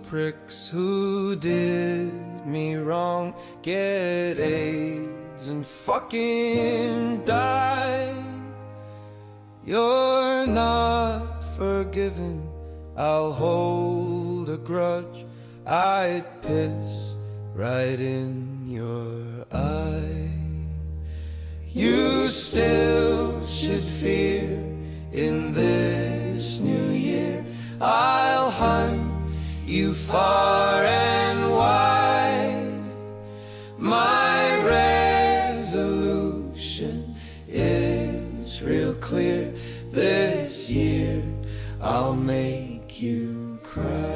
pricks who did me wrong get AIDS and fucking die. You're not forgiven, I'll hold a grudge. I'd piss right in your eye. You still should fear in this new year. I'll hunt you far and wide. My resolution is real clear. This year I'll make you cry.